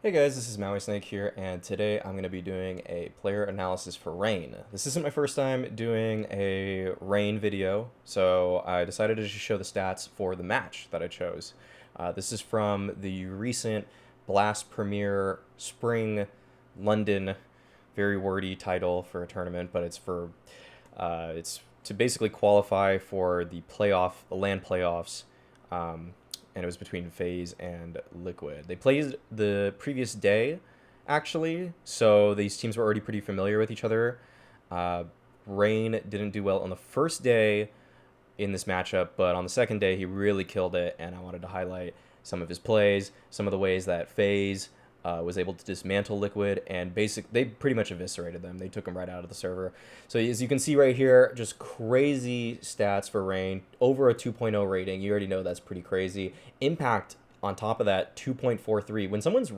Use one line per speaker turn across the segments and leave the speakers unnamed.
Hey guys, this is Mauisnake here, and today I'm going to be doing a player analysis for Rain. This isn't my first time doing a Rain video, so I decided to just show the stats for the match that I chose. This is from the recent Blast Premier Spring London, very wordy title for a tournament, but it's to basically qualify for the LAN playoffs. And it was between FaZe and Liquid. They played the previous day, actually, so these teams were already pretty familiar with each other. Rain didn't do well on the first day in this matchup, but on the second day he really killed it, and I wanted to highlight some of his plays, some of the ways that FaZe was able to dismantle Liquid, and they pretty much eviscerated them. They took them right out of the server. So as you can see right here, just crazy stats for Rain. Over a 2.0 rating. You already know that's pretty crazy. Impact on top of that, 2.43. When someone's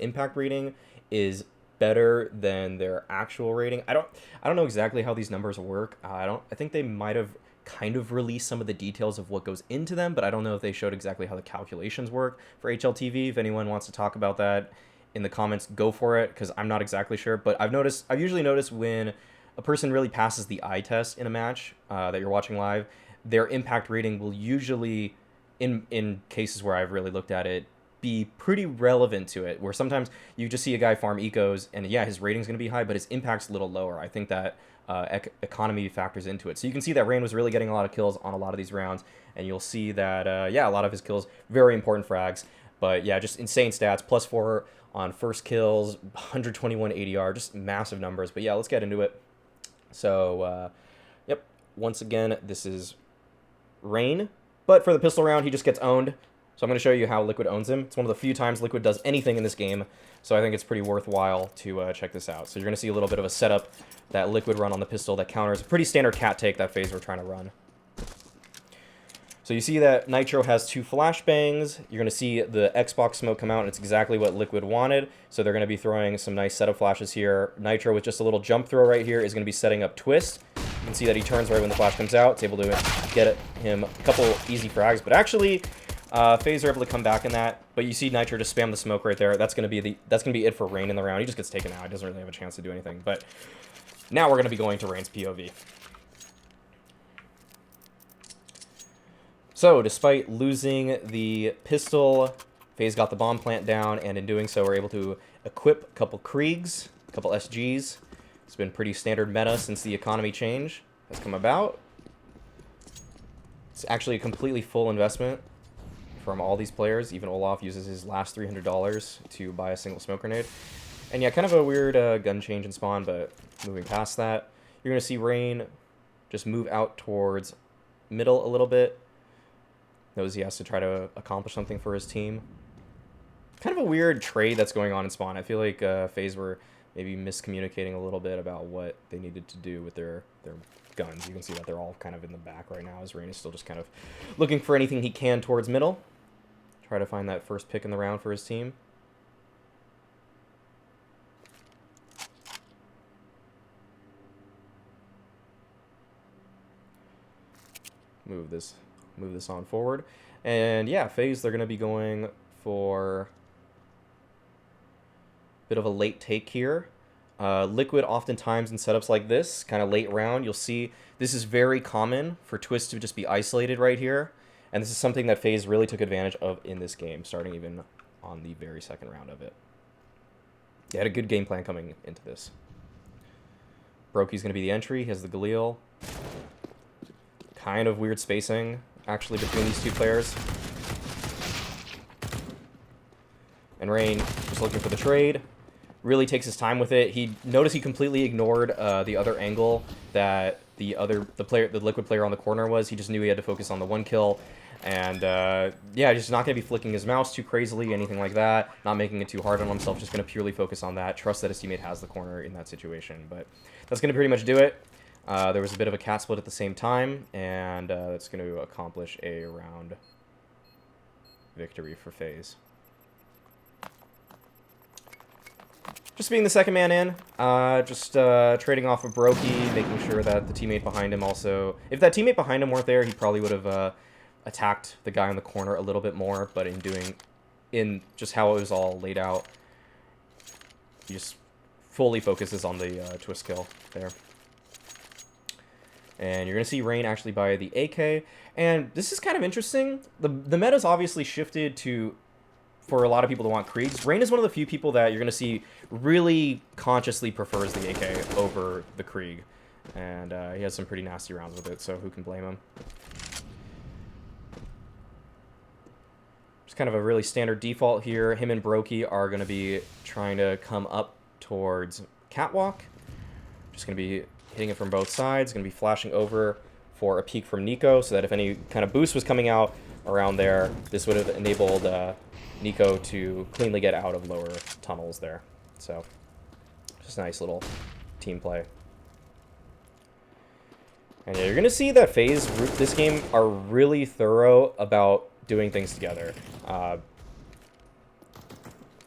impact rating is better than their actual rating, I don't know exactly how these numbers work. I think they might have kind of released some of the details of what goes into them, but I don't know if they showed exactly how the calculations work for HLTV. If anyone wants to talk about that in the comments, go for it, because I'm not exactly sure. But I've usually noticed when a person really passes the eye test in a match that you're watching live, their impact rating will usually, in cases where I've really looked at it, be pretty relevant to it, where sometimes you just see a guy farm ecos and yeah, his rating's going to be high, but his impact's a little lower. I think that economy factors into it. So you can see that Rain was really getting a lot of kills on a lot of these rounds, and you'll see that, yeah, a lot of his kills, very important frags. But yeah, just insane stats, +4 on first kills, 121 ADR, just massive numbers. But yeah, let's get into it. So, yep, once again, this is Rain, but for the pistol round, he just gets owned. So I'm going to show you how Liquid owns him. It's one of the few times Liquid does anything in this game, so I think it's pretty worthwhile to check this out. So you're going to see a little bit of a setup that Liquid run on the pistol that counters a pretty standard cat take that FaZe were trying to run. So you see that Nitro has 2 flashbangs. You're going to see the Xbox smoke come out, and it's exactly what Liquid wanted. So they're going to be throwing some nice setup flashes here. Nitro, with just a little jump throw right here, is going to be setting up Twist. You can see that he turns right when the flash comes out. It's able to get him a couple easy frags, but actually FaZe are able to come back in that. But you see Nitro just spam the smoke right there. That's gonna be it for Rain in the round. He just gets taken out. He doesn't really have a chance to do anything. But now we're gonna be going to Rain's POV. So despite losing the pistol, FaZe got the bomb plant down, and in doing so, we're able to equip a couple Kriegs, a couple SGs. It's been pretty standard meta since the economy change has come about. It's actually a completely full investment from all these players. Even Olaf uses his last $300 to buy a single smoke grenade. And yeah, kind of a weird gun change in spawn, but moving past that, you're going to see Rain just move out towards middle a little bit. Knows he has to try to accomplish something for his team. Kind of a weird trade that's going on in spawn. I feel like FaZe were maybe miscommunicating a little bit about what they needed to do with their guns. You can see that they're all kind of in the back right now, as Rain is still just kind of looking for anything he can towards middle. Try to find that first pick in the round for his team. Move this on forward. And yeah, FaZe, they're going to be going for a bit of a late take here. Liquid, oftentimes in setups like this, kind of late round, you'll see this is very common for Twist to just be isolated right here. And this is something that FaZe really took advantage of in this game, starting even on the very second round of it. They had a good game plan coming into this. Brokey's going to be the entry. He has the Galil. Kind of weird spacing, actually, between these two players. And Rain just looking for the trade. Really takes his time with it. He completely ignored the other angle that the Liquid player on the corner was. He just knew he had to focus on the one kill. And yeah, just not going to be flicking his mouse too crazily, anything like that. Not making it too hard on himself, just going to purely focus on that. Trust that his teammate has the corner in that situation. But that's going to pretty much do it. There was a bit of a cat split at the same time, and that's going to accomplish a round victory for FaZe. Just being the second man in, just trading off of Brokey, making sure that the teammate behind him also... If that teammate behind him weren't there, he probably would have attacked the guy in the corner a little bit more, but in just how it was all laid out, he just fully focuses on the twist kill there. And you're going to see Rain actually buy the AK. And this is kind of interesting. The meta's obviously shifted to, for a lot of people to want Kriegs. Rain is one of the few people that you're going to see really consciously prefers the AK over the Krieg. And he has some pretty nasty rounds with it, so who can blame him? Just kind of a really standard default here. Him and Brokey are going to be trying to come up towards Catwalk. Just going to be hitting it from both sides. Going to be flashing over for a peek from Nico, so that if any kind of boost was coming out around there, this would have enabled Nico to cleanly get out of lower tunnels there. So, just a nice little team play. And yeah, you're going to see that FaZe this game are really thorough about doing things together.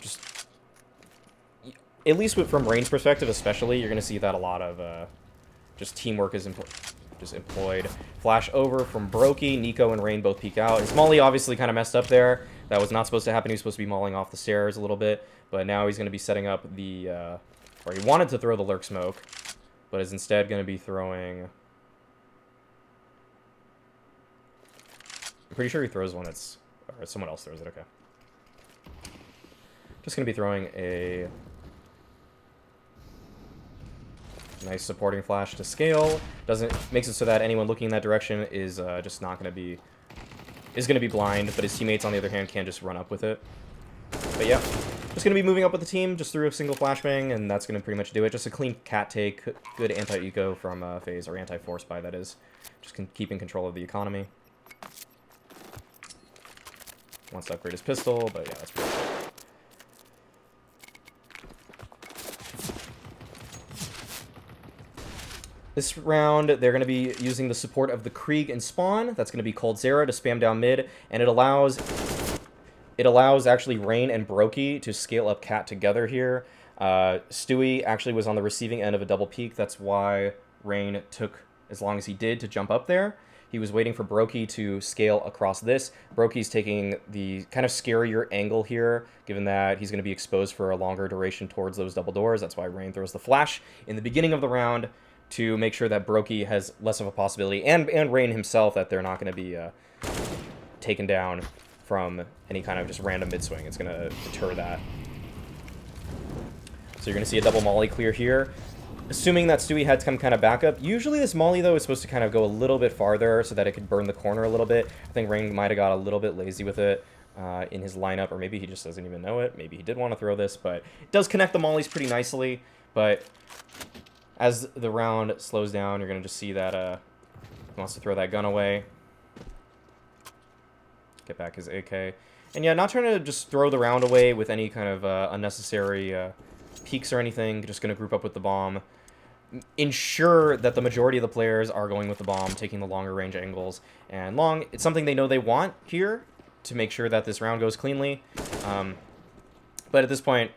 Just, at least from Rain's perspective especially, you're going to see that a lot of just teamwork is just employed. Flash over from Brokey. Nico and Rain both peek out. His Molly obviously kind of messed up there. That was not supposed to happen. He was supposed to be mauling off the stairs a little bit. But now he's going to be setting up the... or he wanted to throw the lurk smoke, but is instead going to be throwing... I'm pretty sure he throws one that's... or someone else throws it, okay. Just going to be throwing a... nice supporting flash to scale. Makes it so that anyone looking in that direction is just not going to be... is going to be blind, but his teammates, on the other hand, can just run up with it. But yeah, just going to be moving up with the team just through a single flashbang, and that's going to pretty much do it. Just a clean cat take, good anti-eco from FaZe, or anti-force buy, that is. Just keeping control of the economy. Wants to upgrade his pistol, but yeah, that's pretty cool. This round, they're going to be using the support of the Krieg and Spawn. That's going to be Cold Zera to spam down mid, and it allows actually Rain and Brokey to scale up Cat together here. Stewie actually was on the receiving end of a double peek. That's why Rain took as long as he did to jump up there. He was waiting for Brokey to scale across this. Brokey's taking the kind of scarier angle here, given that he's going to be exposed for a longer duration towards those double doors. That's why Rain throws the flash in the beginning of the round to make sure that Brokey has less of a possibility, and Rain himself, that they're not going to be taken down from any kind of just random mid-swing. It's going to deter that. So you're going to see a double molly clear here. Assuming that Stewie had some kind of backup. Usually this molly, though, is supposed to kind of go a little bit farther so that it could burn the corner a little bit. I think Rain might have got a little bit lazy with it in his lineup, or maybe he just doesn't even know it. Maybe he did want to throw this, but it does connect the mollies pretty nicely. But as the round slows down, you're going to just see that he wants to throw that gun away. Get back his AK. And yeah, not trying to just throw the round away with any kind of unnecessary peeks or anything. Just going to group up with the bomb. Ensure that the majority of the players are going with the bomb, taking the longer range angles. And long, it's something they know they want here to make sure that this round goes cleanly. But at this point,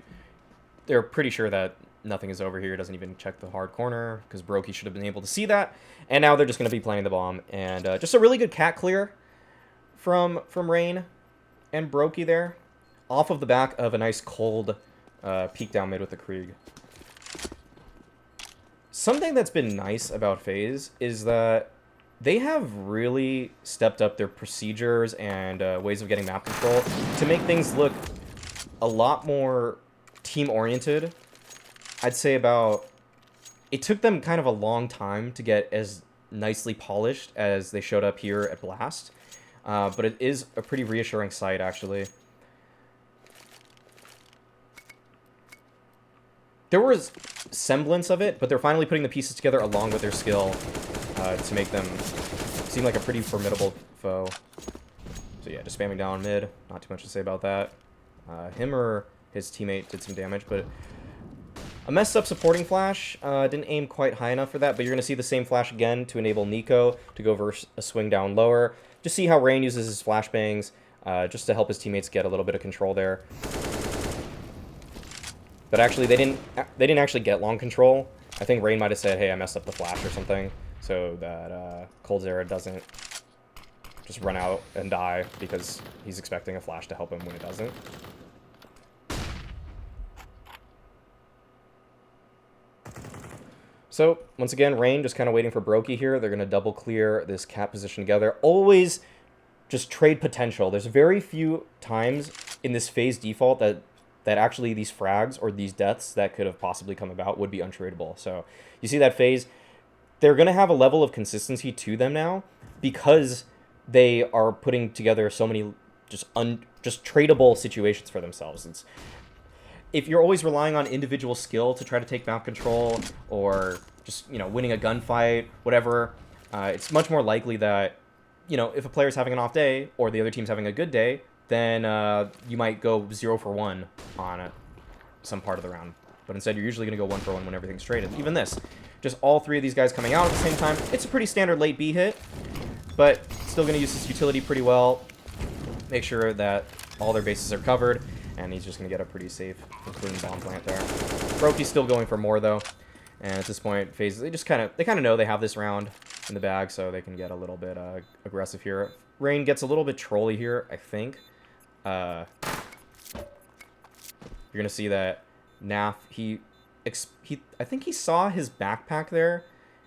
they're pretty sure that nothing is over here. Doesn't even check the hard corner, because Brokey should have been able to see that. And now they're just going to be playing the bomb. And just a really good cat clear from Rain and Brokey there, off of the back of a nice cold peek down mid with the Krieg. Something that's been nice about FaZe is that they have really stepped up their procedures and ways of getting map control to make things look a lot more team-oriented. I'd say it took them kind of a long time to get as nicely polished as they showed up here at Blast. But it is a pretty reassuring sight, actually. There was semblance of it, but they're finally putting the pieces together along with their skill to make them seem like a pretty formidable foe. So yeah, just spamming down mid. Not too much to say about that. Him or his teammate did some damage, but a messed up supporting flash. Didn't aim quite high enough for that, but you're going to see the same flash again to enable Nico to go versus a swing down lower. Just see how Rain uses his flashbangs just to help his teammates get a little bit of control there. But actually, they didn't actually get long control. I think Rain might have said, hey, I messed up the flash or something, so that Cold Zera doesn't just run out and die, because he's expecting a flash to help him when it doesn't. So, once again, Rain just kind of waiting for Brokey here. They're going to double clear this cat position together. Always just trade potential. There's very few times in this FaZe default that actually these frags or these deaths that could have possibly come about would be untradeable. So, you see that FaZe, they're going to have a level of consistency to them now because they are putting together so many just tradable situations for themselves. If you're always relying on individual skill to try to take map control or just, winning a gunfight, whatever, it's much more likely that, if a player's having an off day or the other team's having a good day, then you might go 0 for 1 on some part of the round. But instead, you're usually going to go 1 for 1 when everything's traded. Even this, just all three of these guys coming out at the same time. It's a pretty standard late B hit, but still going to use this utility pretty well. Make sure that all their bases are covered. And he's just going to get a pretty safe and clean bomb plant there. Brokey's still going for more, though. And at this point, FaZe, they kind of know they have this round in the bag, so they can get a little bit aggressive here. Rain gets a little bit trolly here, I think. You're going to see that Naf, I think he saw his backpack there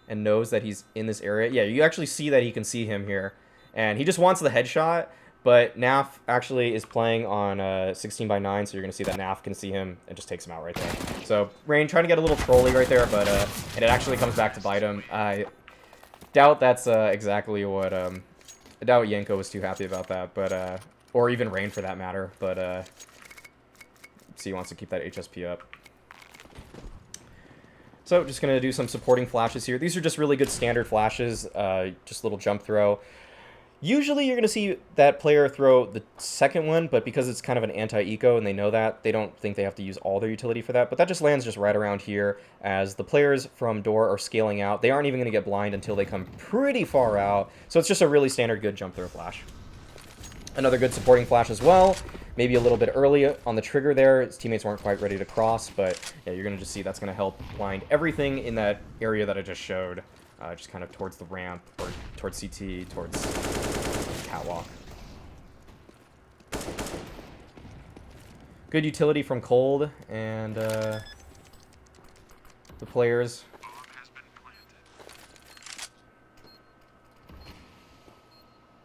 and knows that he's in this area. Yeah, you actually see that he can see him here. And he just wants the headshot. But Naf actually is playing on 16 by 9, so you're going to see that Naf can see him and just takes him out right there. So Rain trying to get a little trolly right there, but and it actually comes back to bite him. I doubt that's exactly what... I doubt Yenko was too happy about that, but or even Rain for that matter. But see, he wants to keep that HSP up. So just going to do some supporting flashes here. These are just really good standard flashes, just a little jump throw. Usually you're going to see that player throw the second one, but because it's kind of an anti-eco and they know that, they don't think they have to use all their utility for that. But that just lands just right around here as the players from door are scaling out. They aren't even going to get blind until they come pretty far out. So it's just a really standard good jump throw flash. Another good supporting flash as well. Maybe a little bit early on the trigger there. His teammates weren't quite ready to cross, but yeah, you're going to just see that's going to help blind everything in that area that I just showed. Just kind of towards the ramp, or towards CT, towards catwalk. Good utility from Cold and the players.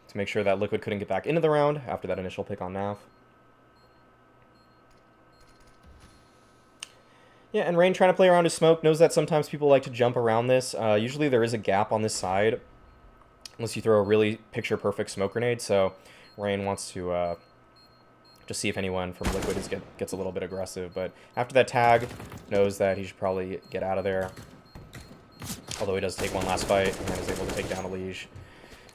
To make sure that Liquid couldn't get back into the round after that initial pick on Nav. Yeah, and Rain trying to play around his smoke, knows that sometimes people like to jump around this. Usually there is a gap on this side, unless you throw a really picture-perfect smoke grenade, so Rain wants to just see if anyone from Liquid gets a little bit aggressive. But after that tag, knows that he should probably get out of there, although he does take one last fight and is able to take down a Liege.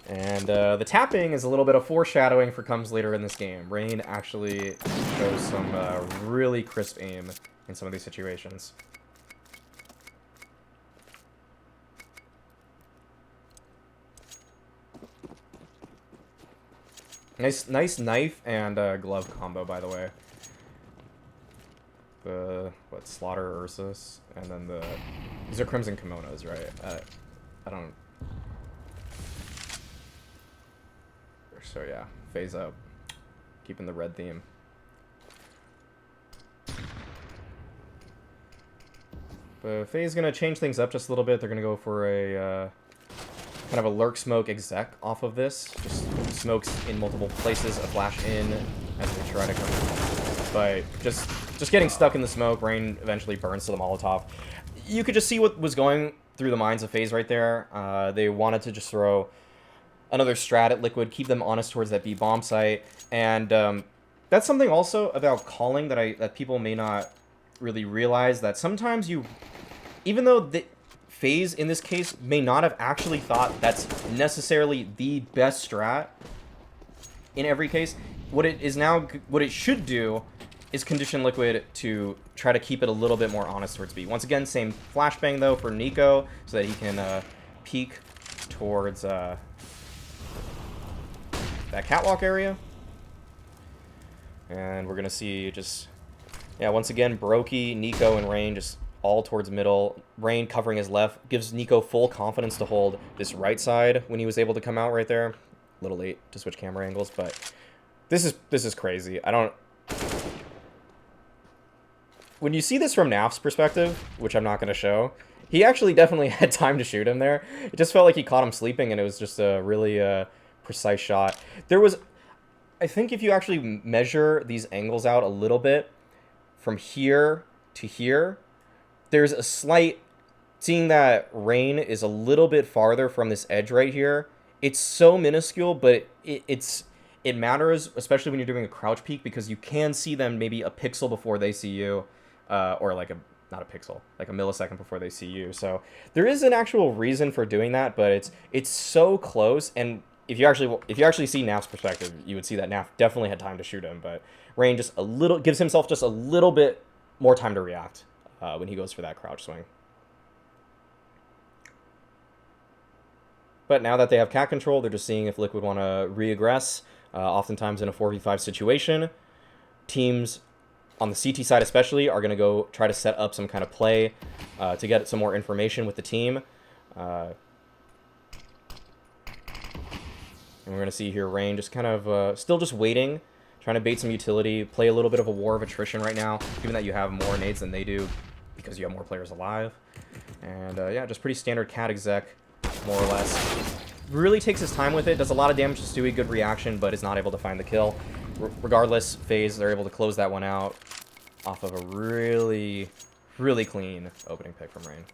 And the tapping is a little bit of foreshadowing for comes later in this game. Rain actually shows some really crisp aim in some of these situations.
Nice
Nice knife and glove combo, by the way. The Slaughter Ursus, and then these are Crimson Kimonos, right? I don't. So yeah, FaZe up, keeping the red theme. But FaZe gonna change things up just a little bit. They're gonna go for a kind of a lurk smoke exec off of this. Just smokes in multiple places, a flash in as they try to come. But just getting stuck in the smoke. Rain eventually burns to the Molotov. You could just see what was going through the minds of FaZe right there. They wanted to just throw another strat at Liquid, keep them honest towards that B bomb site, and that's something also about calling that people may not really realize, that sometimes even though the FaZe in this case may not have actually thought that's necessarily the best strat in every case, what it should do is condition Liquid to try to keep it a little bit more honest towards B. Once again, same flashbang though for Nico, so that he can peek towards that catwalk area. And we're gonna see just, yeah, once again, Brokey, Nico, and Rain just all towards middle. Rain covering his left gives Nico full confidence to hold this right side when he was able to come out right there. A little late to switch camera angles, but this is crazy. When you see this from Naf's perspective, which I'm not going to show, He actually definitely had time to shoot him there. It just felt like he caught him sleeping, and it was just a really precise shot. There was, I think if you actually measure these angles out a little bit, from here to here, there's a slight, seeing that Rain is a little bit farther from this edge right here. It's so minuscule, but it matters, especially when you're doing a crouch peek, because you can see them maybe a pixel before they see you, or like not a pixel, like a millisecond before they see you. So there is an actual reason for doing that, but it's so close. And if you actually see Naf's perspective, you would see that Naf definitely had time to shoot him, but Rain just gives himself just a little bit more time to react when he goes for that crouch swing. But now that they have cat control, they're just seeing if Liquid want to re-aggress. Oftentimes in a 4v5 situation, teams on the CT side especially are going to go try to set up some kind of play to get some more information with the team. And we're going to see here Rain just kind of still just waiting, trying to bait some utility, play a little bit of a war of attrition right now, given that you have more nades than they do because you have more players alive. And yeah, just pretty standard cat exec, more or less. Really takes his time with it, does a lot of damage to Stewie, good reaction, but is not able to find the kill. Regardless, FaZe, they're able to close that one out off of a really, really clean opening pick from Rain.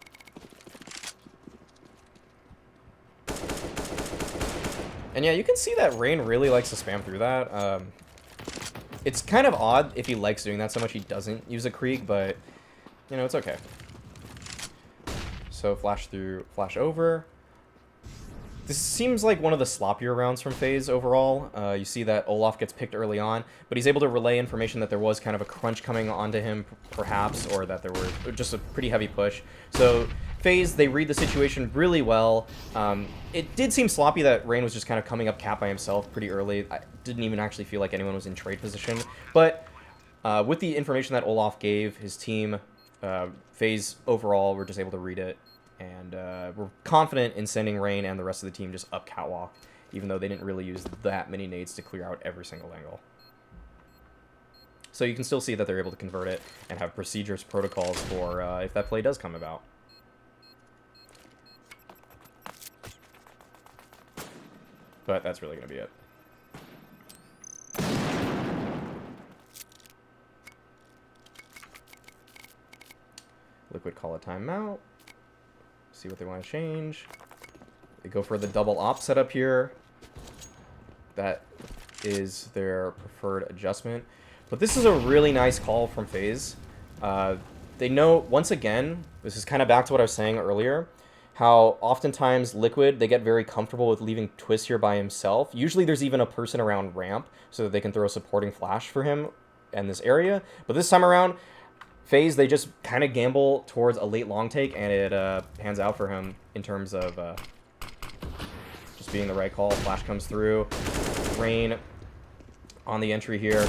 And yeah, you can see that Rain really likes to spam through that. It's kind of odd if he likes doing that so much he doesn't use a Krieg, but, you know, it's okay. So flash through, flash over. This seems like one of the sloppier rounds from FaZe overall. You see that Olaf gets picked early on, but he's able to relay information that there was kind of a crunch coming onto him, perhaps, or that there were just a pretty heavy push. So FaZe, they read the situation really well. It did seem sloppy that Rain was just kind of coming up cat by himself pretty early. I didn't even actually feel like anyone was in trade position. But with the information that Olaf gave his team, FaZe overall were just able to read it. And we're confident in sending Rain and the rest of the team just up catwalk, even though they didn't really use that many nades to clear out every single angle. So you can still see that they're able to convert it and have procedures, protocols for if that play does come about. But that's really going to be it. Liquid call a timeout. See what they want to change. They go for the double op setup here. That is their preferred adjustment. But this is a really nice call from FaZe. They know, once again, this is kind of back to what I was saying earlier, how oftentimes Liquid, they get very comfortable with leaving Twist here by himself. Usually there's even a person around ramp so that they can throw a supporting flash for him in this area. But this time around, FaZe, they just kind of gamble towards a late long take, and it pans out for him in terms of just being the right call. Flash comes through. Rain on the entry here.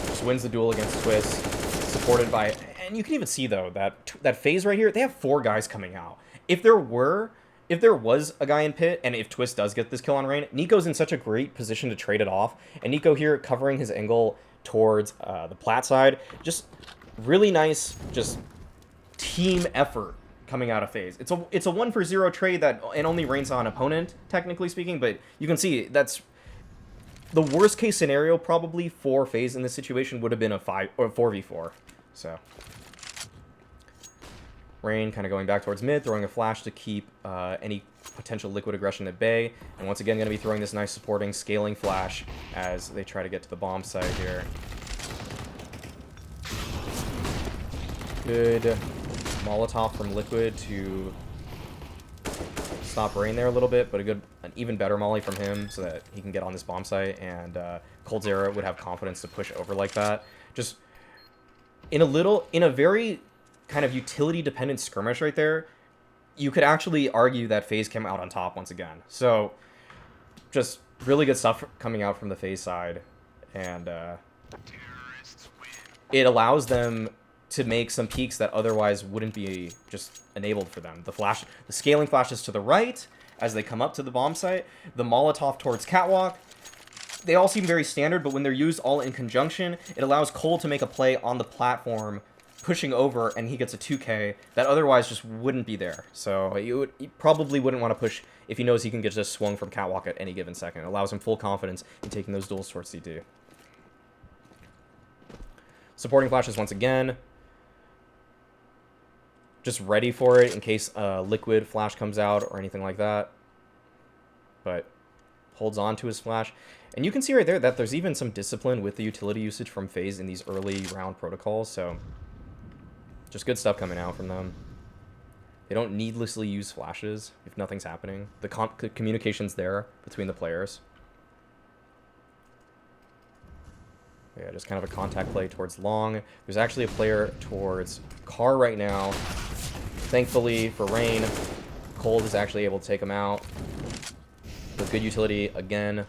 Just wins the duel against Twist. Supported by... And you can even see, though, that FaZe right here, they have 4 guys coming out. If there was a guy in pit, and if Twist does get this kill on Rain, Nico's in such a great position to trade it off. And Nico here covering his angle towards the plat side. Just... really nice, just team effort coming out of FaZe. It's a 1-for-0 trade that and only Rain's on opponent, technically speaking, but you can see that's the worst case scenario probably for FaZe in this situation would have been a 4v4. So Rain kind of going back towards mid, throwing a flash to keep any potential Liquid aggression at bay, and once again going to be throwing this nice supporting scaling flash as they try to get to the bomb site here. Good Molotov from Liquid to stop Rain there a little bit, but an even better molly from him so that he can get on this bomb site, and Coldzera would have confidence to push over like that. Just in a very kind of utility-dependent skirmish right there, you could actually argue that FaZe came out on top once again. So just really good stuff coming out from the FaZe side, and it allows them to make some peaks that otherwise wouldn't be just enabled for them. The scaling flashes to the right as they come up to the bomb site. The Molotov towards catwalk. They all seem very standard, but when they're used all in conjunction, it allows Cole to make a play on the platform pushing over, and he gets a 2K that otherwise just wouldn't be there. So he probably wouldn't want to push if he knows he can get just swung from catwalk at any given second. It allows him full confidence in taking those duels towards CT. Supporting flashes once again. Just ready for it in case a liquid flash comes out or anything like that. But holds on to his flash. And you can see right there that there's even some discipline with the utility usage from FaZe in these early round protocols. So just good stuff coming out from them. They don't needlessly use flashes if nothing's happening. The communication's there between the players. Yeah, just kind of a contact play towards long. There's actually a player towards car right now. Thankfully for Rain, Cold is actually able to take him out with good utility again.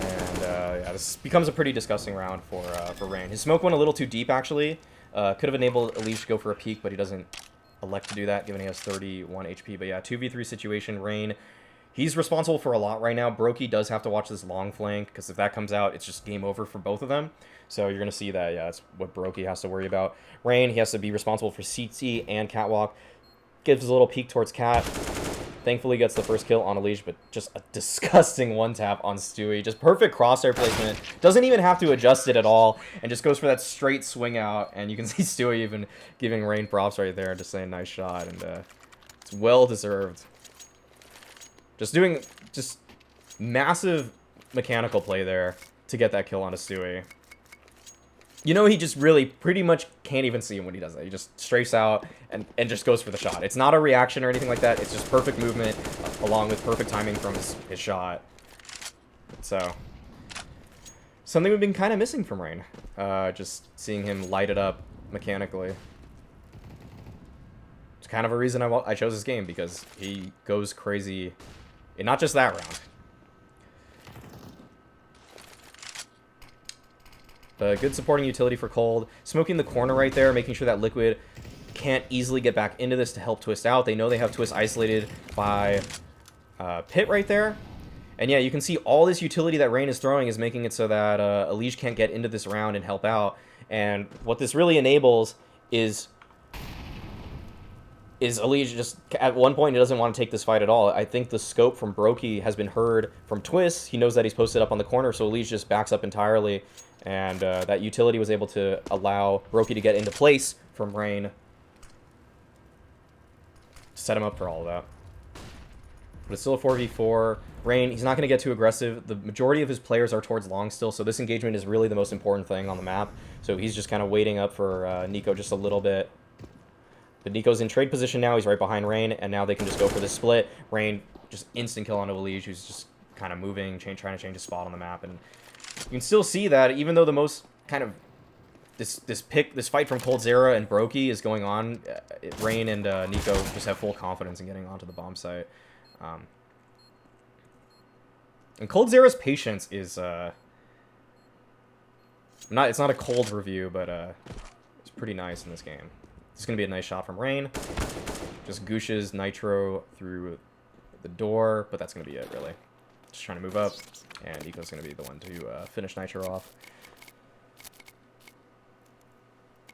And yeah, this becomes a pretty disgusting round for Rain. His smoke went a little too deep, actually. Could have enabled Elish to go for a peek, but he doesn't elect to do that, given he has 31 HP. But yeah, 2v3 situation, Rain. He's responsible for a lot right now. Brokey does have to watch this long flank, because if that comes out, it's just game over for both of them. So you're going to see that, yeah, that's what Brokey has to worry about. Rain, he has to be responsible for CT and catwalk. Gives a little peek towards Cat. Thankfully gets the first kill on Elish, but just a disgusting one-tap on Stewie. Just perfect crosshair placement. Doesn't even have to adjust it at all, and just goes for that straight swing out. And you can see Stewie even giving Rain props right there, just saying nice shot, and it's well-deserved. Just massive mechanical play there to get that kill on a Stewie. You know, he just really pretty much can't even see him when he does that. He just strafes out and just goes for the shot. It's not a reaction or anything like that. It's just perfect movement along with perfect timing from his shot. So, something we've been kind of missing from Rain. Just seeing him light it up mechanically. It's kind of a reason I chose this game, because he goes crazy in not just that round. Good supporting utility for Cold. Smoking the corner right there, making sure that Liquid can't easily get back into this to help Twist out. They know they have Twist isolated by Pit right there. And yeah, you can see all this utility that Rain is throwing is making it so that Elish can't get into this round and help out. And what this really enables is Elish just, at one point, he doesn't want to take this fight at all. I think the scope from Brokey has been heard from Twist. He knows that he's posted up on the corner, so Elish just backs up entirely. And that utility was able to allow Brokey to get into place from Rain to set him up for all of that. But it's still a 4v4. Rain, he's not going to get too aggressive. The majority of his players are towards long still, so this engagement is really the most important thing on the map. So he's just kind of waiting up for Nico just a little bit. But Nico's in trade position now. He's right behind Rain, and now they can just go for the split. Rain, just instant kill on Elish, who's just kind of moving, trying to change his spot on the map. And you can still see that even though the most kind of this fight from Cold Zera and Brokey is going on, Rain and Nico just have full confidence in getting onto the bomb site. And Cold Zera's patience is it's not a cold review, but it's pretty nice in this game. This is gonna be a nice shot from Rain. Just gooshes Nitro through the door, but that's gonna be it really. Just trying to move up, and Nico's going to be the one to finish Nitro off.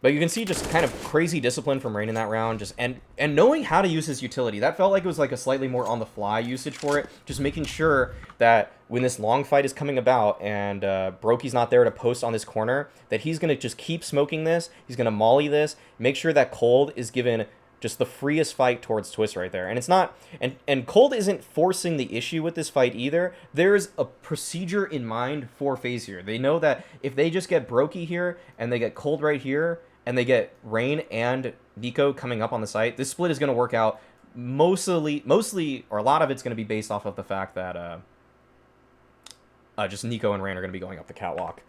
But you can see just kind of crazy discipline from Rain in that round, just and knowing how to use his utility. That felt like it was like a slightly more on-the-fly usage for it, just making sure that when this long fight is coming about and Brokey's not there to post on this corner, that he's going to just keep smoking this, he's going to molly this, make sure that Cold is given just the freest fight towards Twist right there. And it's not, and Cold isn't forcing the issue with this fight either. There's a procedure in mind for FaZe here. They know that if they just get Brokey here, and they get Cold right here, and they get Rain and Nico coming up on the site, this split is going to work out mostly, or a lot of it's going to be based off of the fact that just Nico and Rain are going to be going up the catwalk.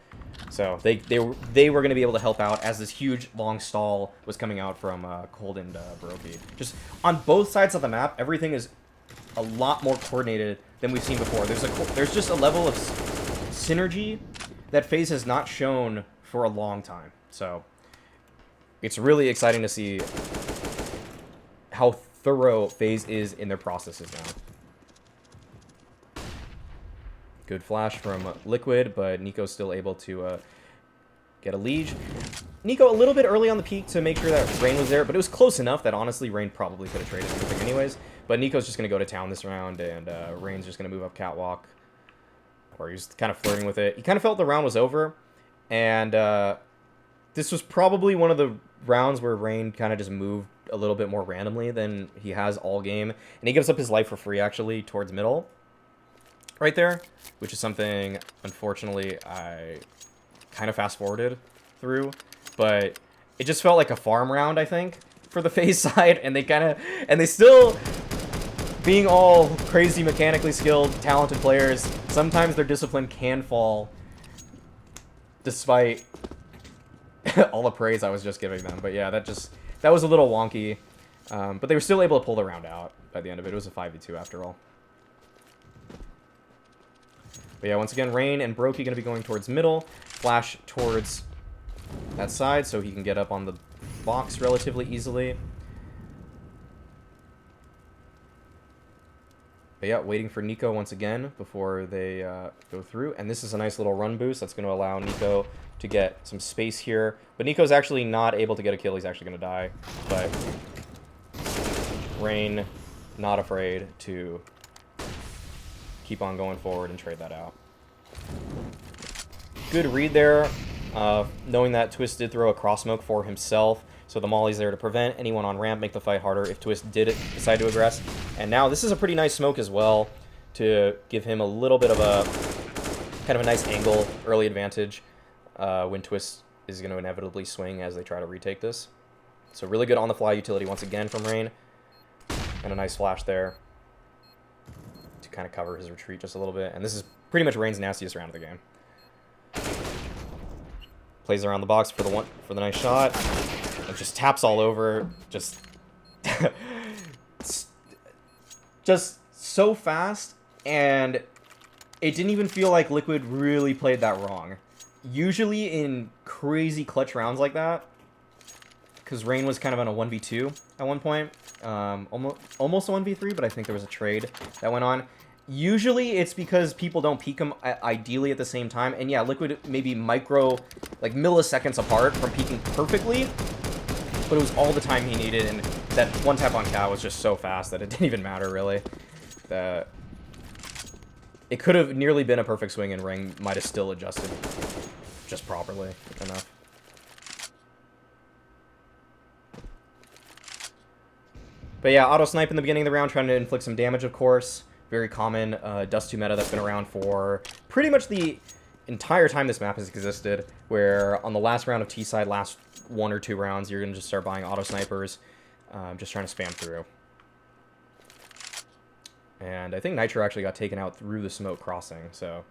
So they were going to be able to help out as this huge long stall was coming out from Cold and Brokey. Just on both sides of the map, everything is a lot more coordinated than we've seen before. There's just a level of synergy that FaZe has not shown for a long time. So it's really exciting to see how thorough FaZe is in their processes now. Good flash from Liquid, but Nico's still able to get a Liege. Nico a little bit early on the peak to make sure that Rain was there, but it was close enough that honestly Rain probably could have traded everything anyways. But Nico's just going to go to town this round, and Rain's just going to move up catwalk. Or he's kind of flirting with it. He kind of felt the round was over, and this was probably one of the rounds where Rain kind of just moved a little bit more randomly than he has all game. And he gives up his life for free, actually, towards middle. Right there, which is something, unfortunately, I kind of fast-forwarded through. But it just felt like a farm round, I think, for the FaZe side. And they still, being all crazy mechanically skilled, talented players, sometimes their discipline can fall despite all the praise I was just giving them. But yeah, that was a little wonky. But they were still able to pull the round out by the end of it. It was a 5v2 after all. But yeah, once again, Rain and Brokey going to be going towards middle. Flash towards that side so he can get up on the box relatively easily. But yeah, waiting for Nico once again before they go through. And this is a nice little run boost that's going to allow Nico to get some space here. But Nico's actually not able to get a kill. He's actually going to die. But Rain, not afraid to keep on going forward and trade that out. Good read there, knowing that Twist did throw a cross smoke for himself. So the molly's there to prevent anyone on ramp, make the fight harder if Twist did decide to aggress. And now this is a pretty nice smoke as well to give him a little bit of a kind of a nice angle, early advantage when Twist is going to inevitably swing as they try to retake this. So really good on-the-fly utility once again from Rain. And a nice flash there to kind of cover his retreat just a little bit. And this is pretty much Rain's nastiest round of the game. Plays around the box for the nice shot. And just taps all over. Just so fast, and it didn't even feel like Liquid really played that wrong. Usually in crazy clutch rounds like that, because Rain was kind of on a 1v2 at one point, almost a 1v3, but I think there was a trade that went on. Usually it's because people don't peek him ideally at the same time, and yeah, Liquid maybe milliseconds apart from peeking perfectly, but it was all the time he needed, and that one tap on Cat was just so fast that it didn't even matter, really. That it could have nearly been a perfect swing, and Ring might have still adjusted just properly enough. But yeah, auto snipe in the beginning of the round, trying to inflict some damage, of course. Very common Dust 2 meta that's been around for pretty much the entire time this map has existed, where on the last round of T-side, last 1 or 2 rounds, you're going to just start buying auto snipers, just trying to spam through. And I think Nitro actually got taken out through the smoke crossing, so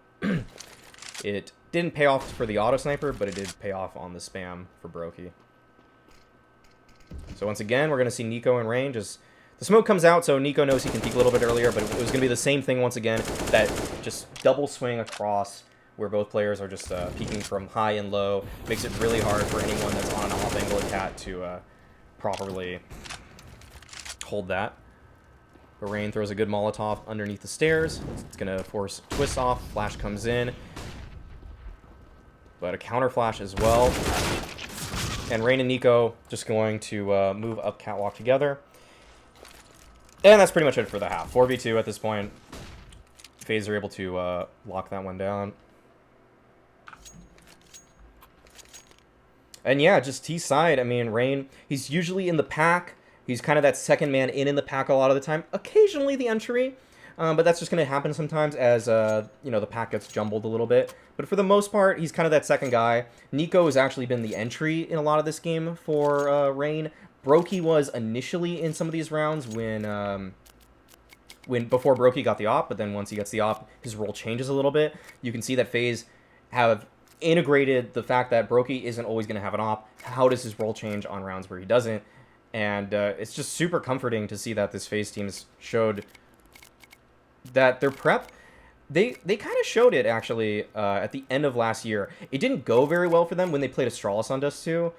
it didn't pay off for the auto sniper, but it did pay off on the spam for Brokey. So once again, we're going to see Nico and Rain just... The smoke comes out, so Nico knows he can peek a little bit earlier, but it was going to be the same thing once again, that just double swing across where both players are just peeking from high and low. Makes it really hard for anyone that's on an off-angle attack to properly hold that. But Rain throws a good Molotov underneath the stairs. It's going to force Twist off. Flash comes in. But a counter flash as well. And Rain and Nico just going to move up catwalk together. And that's pretty much it for the half. 4v2 at this point. FaZe are able to lock that one down. And yeah, just T-side. I mean, Rain, he's usually in the pack. He's kind of that second man in the pack a lot of the time. Occasionally the entry. But that's just going to happen sometimes as, the pack gets jumbled a little bit. But for the most part, he's kind of that second guy. Nico has actually been the entry in a lot of this game for Rain. Brokey was initially in some of these rounds before Brokey got the op, but then once he gets the op, his role changes a little bit. You can see that FaZe have integrated the fact that Brokey isn't always going to have an op. How does his role change on rounds where he doesn't? And it's just super comforting to see that this FaZe team has showed that their prep, they kind of showed it, actually, at the end of last year. It didn't go very well for them when they played Astralis on Dust 2.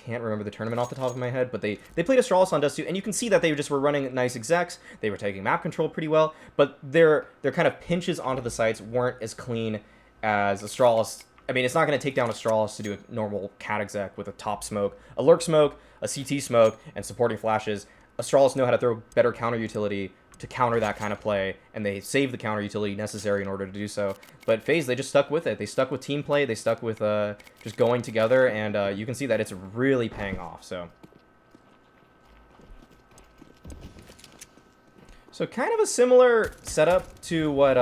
Can't remember the tournament off the top of my head, but they played Astralis on Dust 2, and you can see that they just were running nice execs. They were taking map control pretty well, but their kind of pinches onto the sites weren't as clean as Astralis I mean, it's not going to take down Astralis to do a normal cat exec with a top smoke, a lurk smoke, a CT smoke, and supporting flashes. Astralis know how to throw better counter utility to counter that kind of play, and they save the counter utility necessary in order to do so. But FaZe, they just stuck with it. They stuck with team play. They stuck with just going together, and you can see that it's really paying off. So kind of a similar setup to what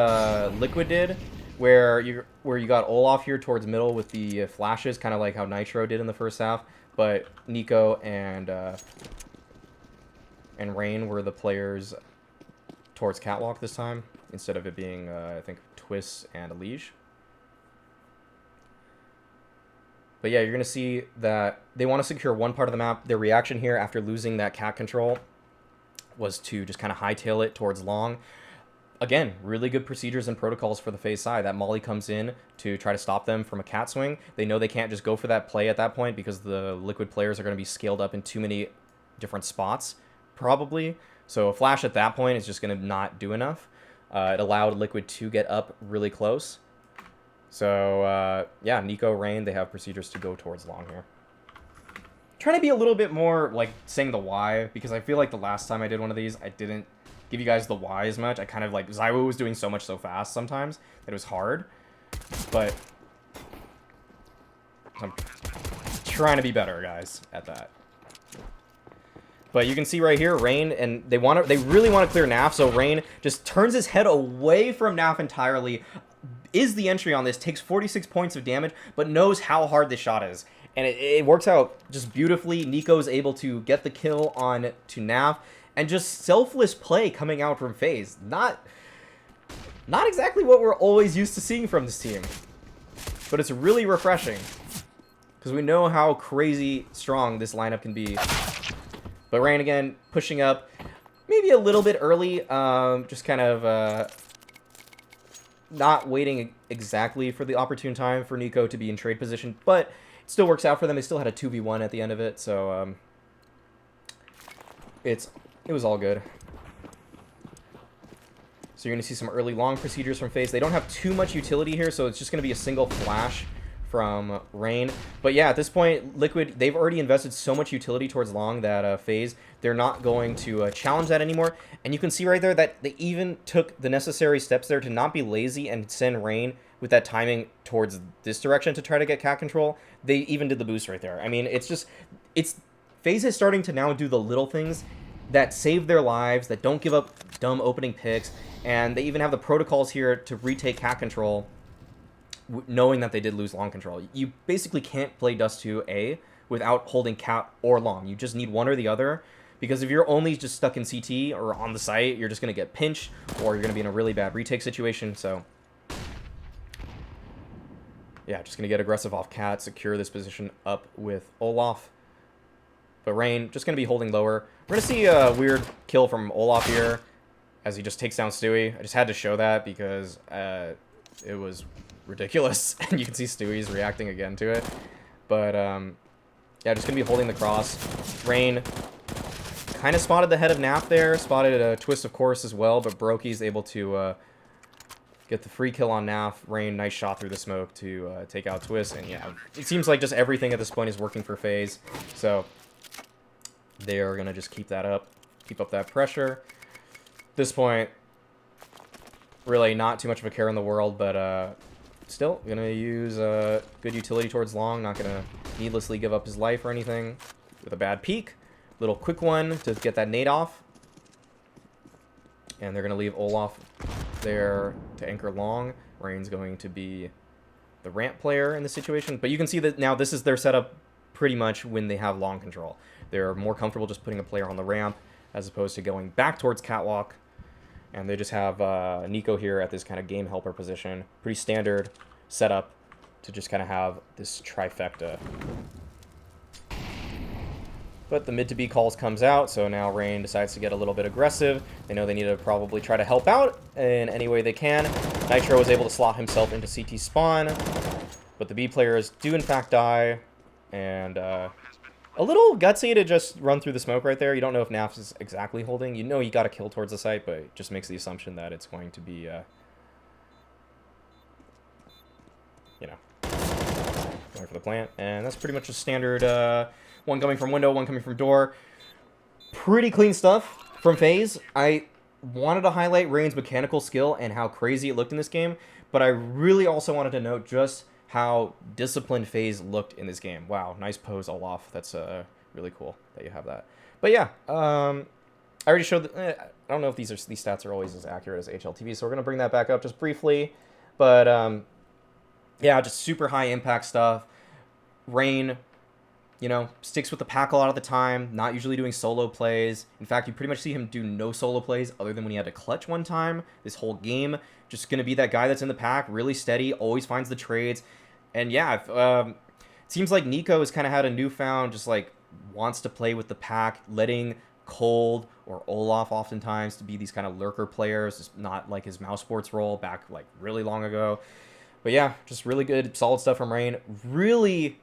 Liquid did, where you got Olaf here towards middle with the flashes, kind of like how Nitro did in the first half. But Nico and Rain were the players towards Catwalk this time, instead of it being, I think, Twist and Elige. But yeah, you're going to see that they want to secure one part of the map. Their reaction here after losing that cat control was to just kind of hightail it towards long. Again, really good procedures and protocols for the FaZe side. That Molly comes in to try to stop them from a cat swing. They know they can't just go for that play at that point because the Liquid players are going to be scaled up in too many different spots, probably. So a flash at that point is just going to not do enough. It allowed Liquid to get up really close. So, yeah, Nico, Rain, they have procedures to go towards long here. Trying to be a little bit more, like, saying the why, because I feel like the last time I did one of these, I didn't give you guys the why as much. I kind of, like, Zywo was doing so much so fast sometimes that it was hard. But I'm trying to be better, guys, at that. But you can see right here, Rain, and they really want to clear Naf, so Rain just turns his head away from Naf entirely, is the entry on this, takes 46 points of damage, but knows how hard this shot is. And it works out just beautifully. Nico's able to get the kill on to Naf, and just selfless play coming out from FaZe. Not exactly what we're always used to seeing from this team, but it's really refreshing, because we know how crazy strong this lineup can be. But Rain, again, pushing up, maybe a little bit early, just kind of not waiting exactly for the opportune time for Nico to be in trade position, but it still works out for them. They still had a 2v1 at the end of it, so it was all good. So you're going to see some early long procedures from FaZe. They don't have too much utility here, so it's just going to be a single flash from Rain. But yeah, at this point, Liquid, they've already invested so much utility towards long that FaZe, they're not going to challenge that anymore. And you can see right there that they even took the necessary steps there to not be lazy and send Rain with that timing towards this direction to try to get cat control. They even did the boost right there. I mean, FaZe is starting to now do the little things that save their lives, that don't give up dumb opening picks, and they even have the protocols here to retake cat control, knowing that they did lose long control. You basically can't play Dust 2A without holding cat or long. You just need one or the other, because if you're only just stuck in CT or on the site, you're just going to get pinched, or you're going to be in a really bad retake situation. So yeah, just going to get aggressive off cat, secure this position up with Olaf. But Rain just going to be holding lower. We're going to see a weird kill from Olaf here as he just takes down Stewie. I just had to show that because it was ridiculous, and you can see Stewie's reacting again to it. But yeah, just gonna be holding the cross. Rain kind of spotted the head of Nap there, spotted a Twist of course as well, but Brokey's able to get the free kill on Naf. Rain, nice shot through the smoke to take out Twist, and yeah, it seems like just everything at this point is working for FaZe, so they are gonna just keep that up, keep up that pressure. At this point, really not too much of a care in the world, but still gonna use good utility towards long, not gonna needlessly give up his life or anything with a bad peek. Little quick one to get that nade off, and they're gonna leave Olaf there to anchor long. Rain's going to be the ramp player in the situation, but you can see that now this is their setup pretty much when they have long control. They're more comfortable just putting a player on the ramp as opposed to going back towards catwalk. And they just have Nico here at this kind of game helper position. Pretty standard setup to just kind of have this trifecta. But the mid to B calls comes out, so now Rain decides to get a little bit aggressive. They know they need to probably try to help out in any way they can. Nitro was able to slot himself into CT spawn, but the B players do in fact die. And a little gutsy to just run through the smoke right there. You don't know if Naf is exactly holding. You know you got to kill towards the site, but it just makes the assumption that it's going to be, you know. Wait for the plant. And that's pretty much a standard one coming from window, one coming from door. Pretty clean stuff from FaZe. I wanted to highlight Rain's mechanical skill and how crazy it looked in this game, but I really also wanted to note just how disciplined FaZe looked in this game. Wow, nice pose, Olaf. That's really cool that you have that. But yeah, I already showed. I don't know if these stats are always as accurate as HLTV, so we're gonna bring that back up just briefly. But yeah, just super high impact stuff. Rain, you know, sticks with the pack a lot of the time, not usually doing solo plays. In fact, you pretty much see him do no solo plays other than when he had to clutch one time this whole game. Just going to be that guy that's in the pack, really steady, always finds the trades. And yeah, it seems like Nico has kind of had a newfound, just like, wants to play with the pack, letting Cold or Olaf oftentimes to be these kind of lurker players, just not like his mouse sports role back like really long ago. But yeah, just really good, solid stuff from Rain. Really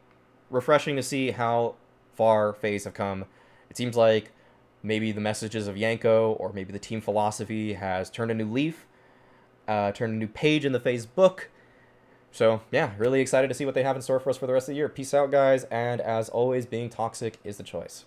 refreshing to see how far FaZe have come. It seems like maybe the messages of Yanko or maybe the team philosophy has turned a new leaf, turned a new page in the FaZe book. So yeah, really excited to see what they have in store for us for the rest of the year. Peace out, guys, and as always, being toxic is the choice.